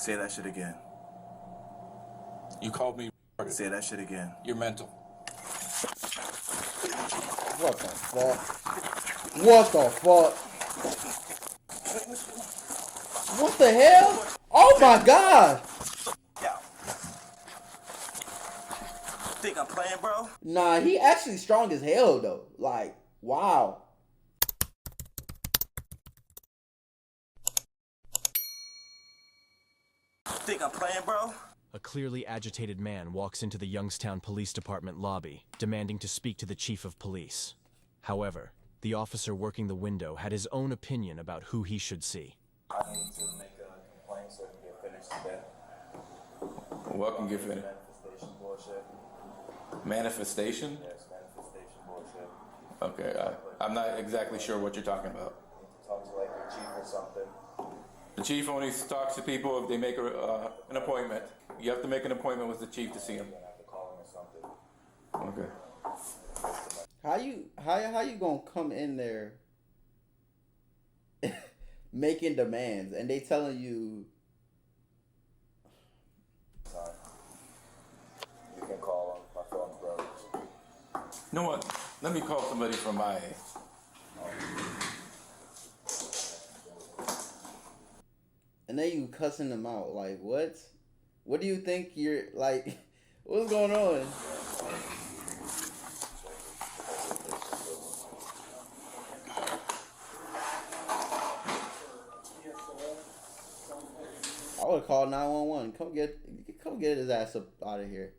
Say that shit again. You called me retarded. Say that shit again. You're mental. What the fuck? What the fuck? What the hell? Oh my god! Yeah. Think I'm playing, bro? Nah, he actually strong as hell though. Like, wow. Think I'm playing, bro? A clearly agitated man walks into the Youngstown Police Department lobby, demanding to speak to the chief of police. However, the officer working the window had his own opinion about who he should see. I need to make a complaint so it can get finished today. What can get finished? Manifestation bullshit. Manifestation? Yes, manifestation bullshit. Okay, I'm not exactly sure what you're talking about. You need to talk to like your chief or something. The chief only talks to people if they make an appointment. You have to make an appointment with the chief to see him. You're gonna have to call him or something. Okay. How you gonna come in there making demands and they telling you? Sorry. You can call him. My phone's broke. You know what? Let me call somebody from my... And then you cussing them out. Like, what? What do you think you're like? What's going on? I would have called 911. Come get his ass up out of here.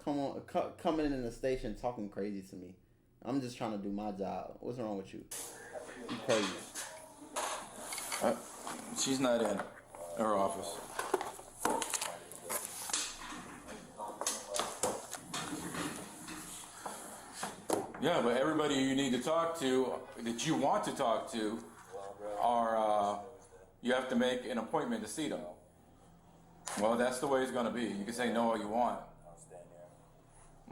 Coming in the station talking crazy to me. I'm just trying to do my job. What's wrong with you? You crazy. She's not in her office. Yeah, but everybody you need to talk to, that you want to talk to, are, you have to make an appointment to see them. Well, that's the way it's going to be. You can say no all you want.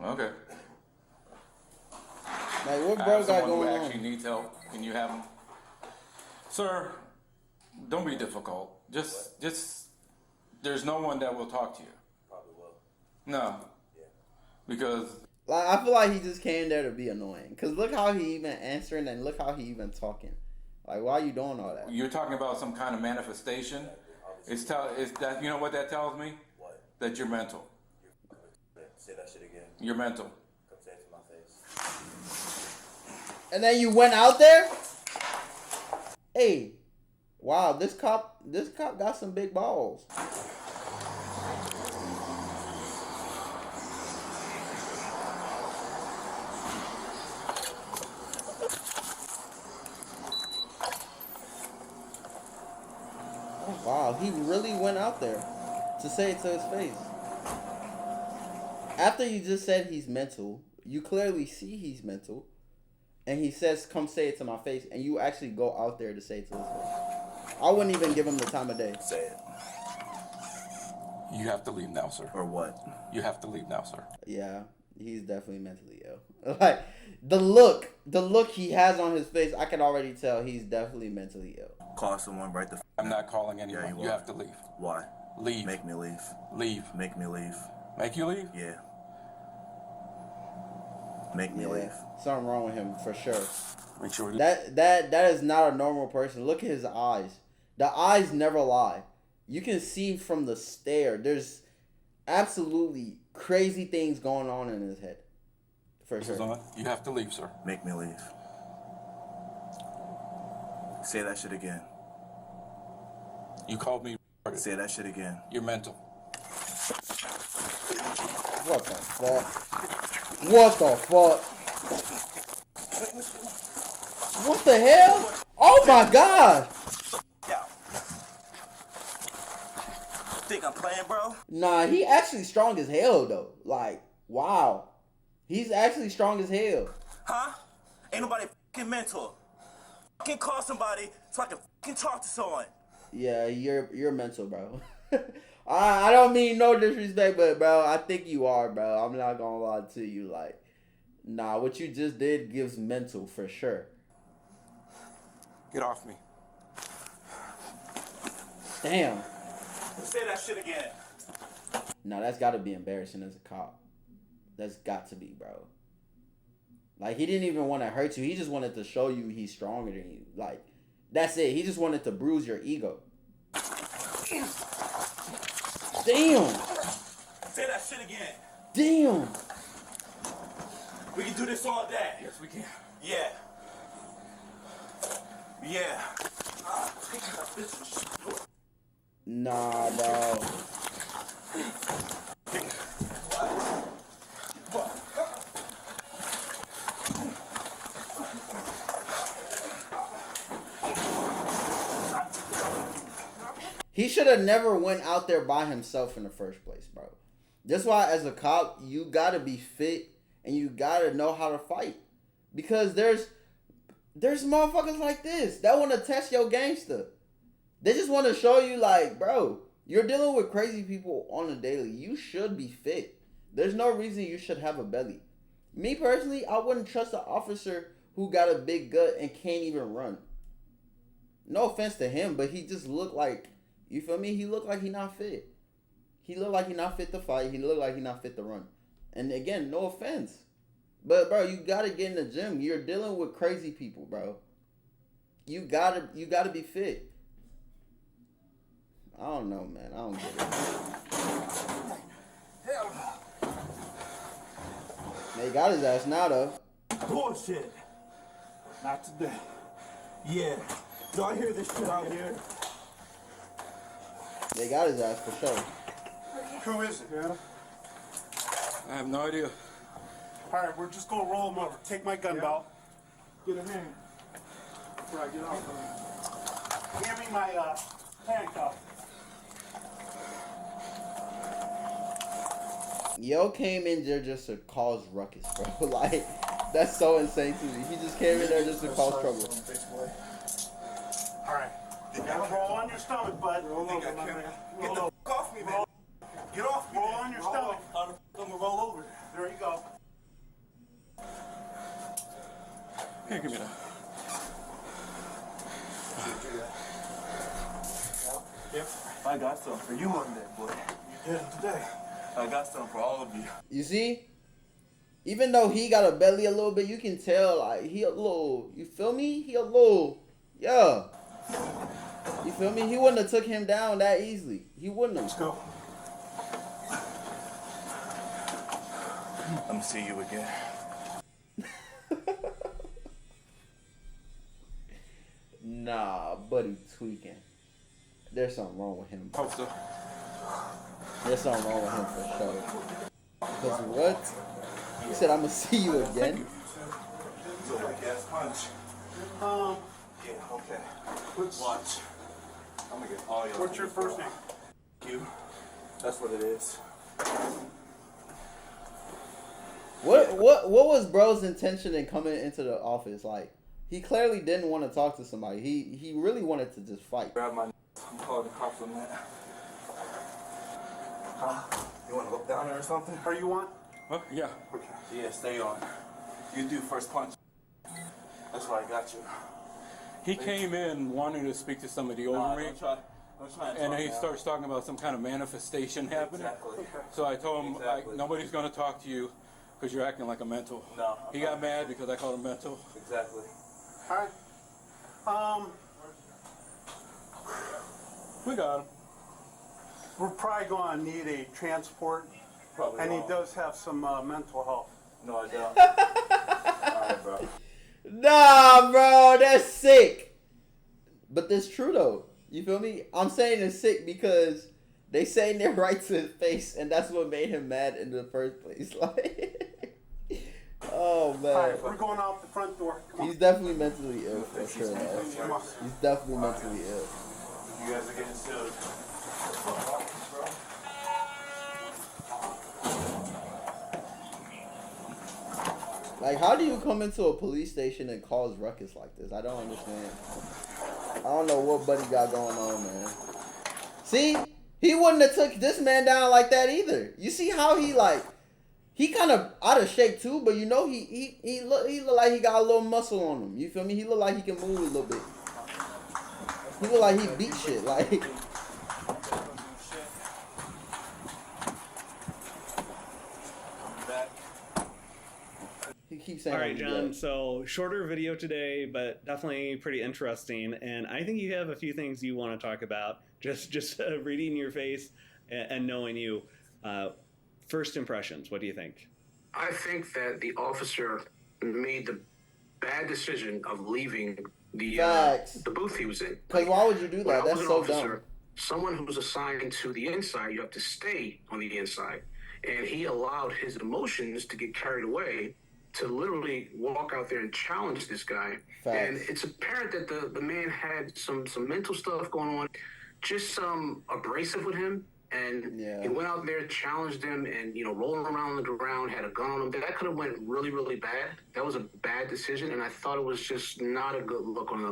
Okay. Like, what I bro have got someone going who on? actually needs help. Can you have him? Sir, don't be difficult. Just, there's no one that will talk to you. Probably will. No. Yeah. Because... Like, I feel like he just came there to be annoying. Cause look how he even answering and look how he even talking. Like, why are you doing all that? You're talking about some kind of manifestation. It's that, you know what that tells me? What? That you're mental. Say that shit again. You're mental. Come say it to my face. And then you went out there? Hey, wow, this cop got some big balls. Oh, wow, he really went out there to say it to his face. After you just said he's mental, you clearly see he's mental. And he says, come say it to my face. And you actually go out there to say it to his face. I wouldn't even give him the time of day. Say it. You have to leave now, sir. Or what? You have to leave now, sir. Yeah, he's definitely mentally ill. Like, the look he has on his face, I can already tell he's definitely mentally ill. Call someone right the f*** I'm not calling anyone. Yeah, you have to leave. Why? Leave. Make me leave. Leave. Make me leave. Make you leave? Yeah. Make me Yeah, leave. something wrong with him for sure. Make sure. That is not a normal person. Look at his eyes. The eyes never lie. You can see from the stare. There's absolutely crazy things going on in his head. For This is sure. on. You have to leave, sir. Make me leave. Say that shit again. You called me retarded. Say that shit again. You're mental. What the fuck? What the fuck? What the hell? Oh my god! Yeah. Think I'm playing, bro? Nah, he actually strong as hell though. Like, wow. He's actually strong as hell. Huh? Ain't nobody fucking mental. Fucking call somebody so I can fucking talk to someone. Yeah, you're mental, bro. I don't mean no disrespect, but bro, I think you are, bro. I'm not gonna lie to you. Like, nah, what you just did gives mental for sure. Get off me. Damn. Say that shit again. Now that's got to be embarrassing as a cop. That's got to be, bro. Like, he didn't even want to hurt you. He just wanted to show you he's stronger than you. Like, that's it. He just wanted to bruise your ego. Damn. Say that shit again. Damn. We can do this all day. Yes, we can. Yeah. Yeah. Nah, bro. He should have never went out there by himself in the first place, bro. That's why, as a cop, you gotta be fit and you gotta know how to fight. Because there's motherfuckers like this that want to test your gangster. They just want to show you, like, bro, you're dealing with crazy people on a daily. You should be fit. There's no reason you should have a belly. Me personally, I wouldn't trust an officer who got a big gut and can't even run. No offense to him, but he just looked like, you feel me? He looked like he not fit. He looked like he not fit to fight. He looked like he not fit to run. And again, no offense. But, bro, you got to get in the gym. You're dealing with crazy people, bro. You gotta be fit. I don't know, man. I don't get it. Hell no. They got his ass now, though. Bullshit. Not today. Yeah. Do I hear this shit out here? They got his ass for sure. Who is it, man? I have no idea. All right, we're just gonna roll him over. Take my gun belt. Get a hand. Before I get off of him. Hand me my handcuff. Yo came in there just to cause ruckus, bro. Like, that's so insane to me. He just came in there just to cause trouble. All right. Roll on your stomach, bud. Roll over, my man. Get the fuck off me, man. Get off me. Roll on your stomach. How the fuck I'm gonna roll over? There you go. Here, give me that. Yep. I got something for you Monday, boy. You did today. I got something for all of you. You see? Even though he got a belly a little bit, you can tell, like, he a little, you feel me? He a little, yeah. You feel me? He wouldn't have took him down that easily. He wouldn't have. Let's go. I'm gonna see you again. Nah, buddy tweaking. There's something wrong with him. Hope so. There's something wrong with him for sure. Because what? He said, I'm gonna see you again. So like gas punch. Yeah, okay. Watch. I'm gonna get all your. What's your first name? You. That's what it is. What was bro's intention in coming into the office? Like, he clearly didn't want to talk to somebody. He really wanted to just fight. Grab my. I'm calling the cops on that. You want to look down there or something? Are you on? Huh? Yeah. Okay. Yeah, stay on. You do first punch. That's why I got you. He came in wanting to speak to somebody over Nah, me, don't try to and talk he now. starts talking about some kind of manifestation happening. Exactly. So I told him, Exactly. nobody's going to talk to you because you're acting like a mental. No. He got mad because I called him mental. Exactly. All right. We got him. We're probably gonna need a transport, Probably. and he wrong. does have some mental health. No, I don't. Alright, bro. Nah, bro, that's sick. But that's true though. You feel me? I'm saying it's sick because they saying it right to his face, and that's what made him mad in the first place. Like, oh man. All right, we're going out the front door. Come on. He's definitely mentally ill for sure. Though. Come on. He's definitely mentally ill. You guys are getting sued. Like, how do you come into a police station and cause ruckus like this? I don't understand. I don't know what Buddy got going on, man. See, he wouldn't have took this man down like that either. You see how he kind of out of shape too, but you know he look like he got a little muscle on him. You feel me? He look like he can move a little bit. He look like he beat shit. Like, keep saying. All right, John. So shorter video today, but definitely pretty interesting. And I think you have a few things you want to talk about. Just reading your face and knowing you. First impressions. What do you think? I think that the officer made the bad decision of leaving the booth he was in. Because why would you do that? That's so dumb. Someone who's assigned to the inside, you have to stay on the inside. And he allowed his emotions to get carried away to literally walk out there and challenge this guy. Facts. And it's apparent that the man had some mental stuff going on, just some abrasive with him. And he went out there, challenged him, and, rolling around on the ground, had a gun on him. That could have went really, really bad. That was a bad decision, and I thought it was just not a good look on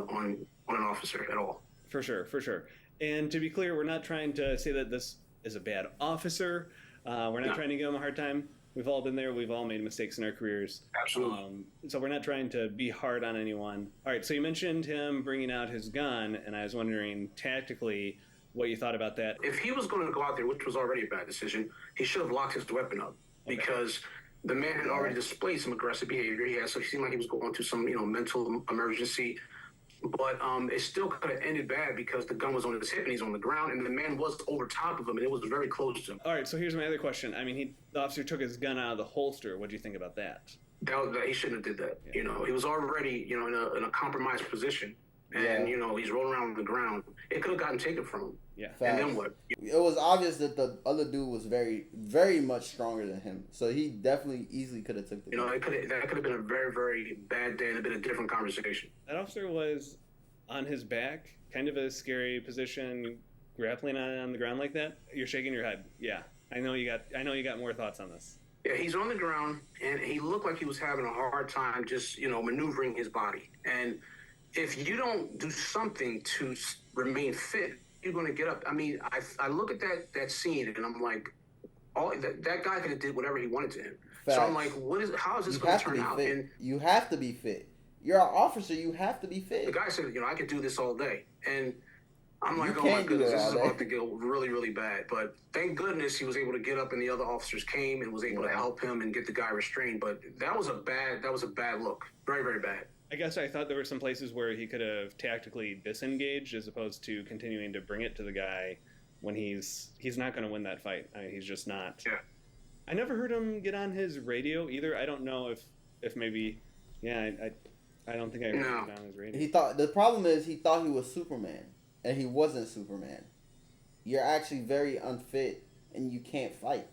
an officer at all. For sure. And to be clear, we're not trying to say that this is a bad officer. We're not trying to give him a hard time. We've all been there. We've all made mistakes in our careers. Absolutely. So we're not trying to be hard on anyone. All right, so you mentioned him bringing out his gun, and I was wondering tactically what you thought about that. If he was going to go out there, which was already a bad decision, he should have locked his weapon up because the man had already displayed some aggressive behavior. So he seemed like he was going through some, mental emergency. But it still could have ended bad because the gun was on his hip and he's on the ground, and the man was over top of him, and it was very close to him. All right, so here's my other question. I mean, the officer took his gun out of the holster. What do you think about that? He shouldn't have did that. Yeah. He was already, in a compromised position. And, he's rolling around on the ground. It could have gotten taken from him. Yeah. And then what? It was obvious that the other dude was very, very much stronger than him. So he definitely easily could have took the gun. That could have been a very, very bad day and a bit of different conversation. That officer was on his back, kind of a scary position, grappling on the ground like that. You're shaking your head. Yeah. I know you got more thoughts on this. Yeah, he's on the ground, and he looked like he was having a hard time just, maneuvering his body. And if you don't do something to remain fit, you're going to get up. I mean, I look at that scene, and I'm like, that guy could have did whatever he wanted to him. Facts. So I'm like, how is this going to turn out? And you have to be fit. You're an officer. You have to be fit. The guy said, I could do this all day. And I'm like, oh my goodness, this is about to go really, really bad. But thank goodness he was able to get up, and the other officers came and was able to help him and get the guy restrained. But that was a bad look. Very, very bad. I guess I thought there were some places where he could have tactically disengaged as opposed to continuing to bring it to the guy when he's not going to win that fight. I mean, he's just not. Yeah. I never heard him get on his radio either. I don't know if maybe, I don't think I heard him on his radio. The problem is he thought he was Superman, and he wasn't Superman. You're actually very unfit, and you can't fight.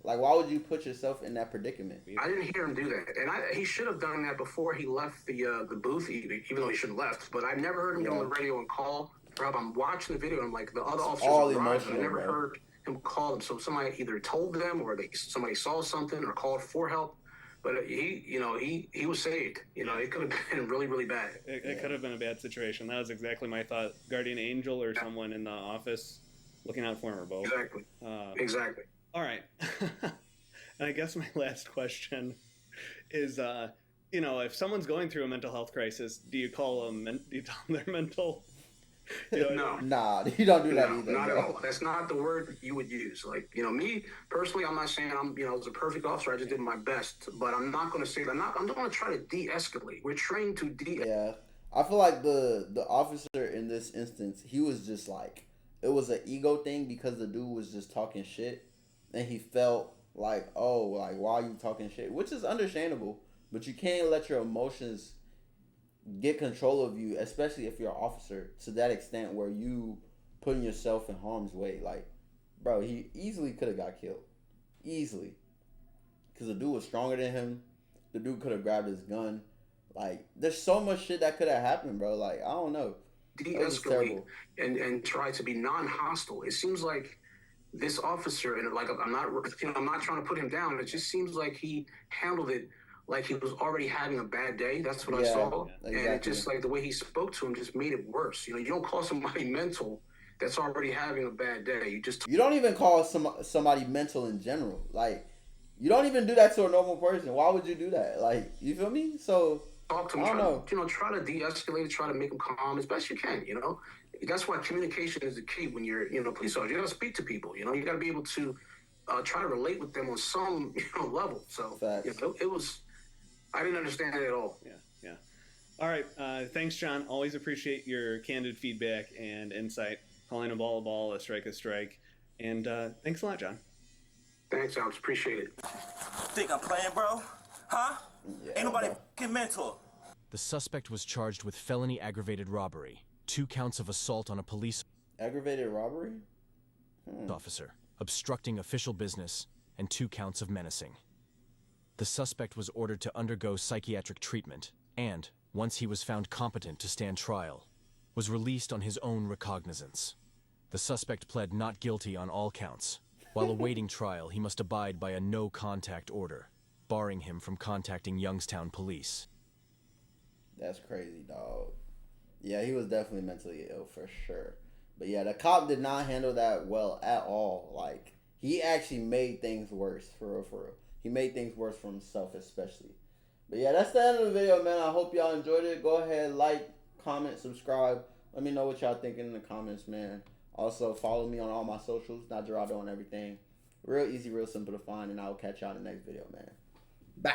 Like, why would you put yourself in that predicament? I didn't hear him do that, and he should have done that before he left the booth, even though he shouldn't have left. But I never heard him get on the radio and call. Rob, I'm watching the video, and I'm like, the other officers arrived, and I never heard him call them. So somebody either told them, or somebody saw something, or called for help. But he was saved. It could have been really, really bad. It could have been a bad situation. That was exactly my thought. Guardian angel or someone in the office looking out for him or both. Exactly. Exactly. All right. And I guess my last question is, if someone's going through a mental health crisis, do you tell them they're mental? No. Nah, you don't do that either. Not at all. That's not the word you would use. Like, me personally, I'm not saying I'm, I was a perfect officer. I just did my best, but I'm not going to say that. I'm not going to try to de-escalate. We're trained to Yeah. I feel like the officer in this instance, he was just like, it was an ego thing because the dude was just talking shit, and he felt like, why are you talking shit? Which is understandable, but you can't let your emotions get control of you, especially if you're an officer, to that extent where you putting yourself in harm's way. Like, bro, he easily could have got killed. Easily. Because the dude was stronger than him. The dude could have grabbed his gun. Like, there's so much shit that could have happened, bro. Like, I don't know. De-escalate and try to be non-hostile. It seems like this officer, and like, I'm not trying to put him down. It just seems like he handled it like he was already having a bad day. That's what I saw. Exactly. And it just, like, the way he spoke to him just made it worse. You don't call somebody mental that's already having a bad day. You don't even call somebody mental in general. Like, you don't even do that to a normal person. Why would you do that? Like, you feel me? So talk to him. Try to de-escalate it. Try to make them calm as best you can. That's why communication is the key when you're police officer. You got to speak to people. You got to be able to try to relate with them on some level. So it I didn't understand it at all. Yeah, yeah. All right. Thanks, John. Always appreciate your candid feedback and insight. Calling a ball, a strike. And thanks a lot, John. Thanks, Alex. Appreciate it. Think I'm playing, bro? Huh? Yeah, Ain't nobody bro. fucking mental. The suspect was charged with felony aggravated robbery, 2 counts of assault on a police Aggravated robbery? officer, obstructing official business, and 2 counts of menacing. The suspect was ordered to undergo psychiatric treatment and, once he was found competent to stand trial, was released on his own recognizance. The suspect pled not guilty on all counts. While awaiting trial, he must abide by a no-contact order, barring him from contacting Youngstown police. That's crazy, dog. Yeah, he was definitely mentally ill for sure. But yeah, the cop did not handle that well at all. Like, he actually made things worse, for real, for real. He made things worse for himself, especially. But yeah, that's the end of the video, man. I hope y'all enjoyed it. Go ahead, like, comment, subscribe. Let me know what y'all thinking in the comments, man. Also, follow me on all my socials, Notjeraldo on everything. Real easy, real simple to find, and I will catch y'all in the next video, man. Bow.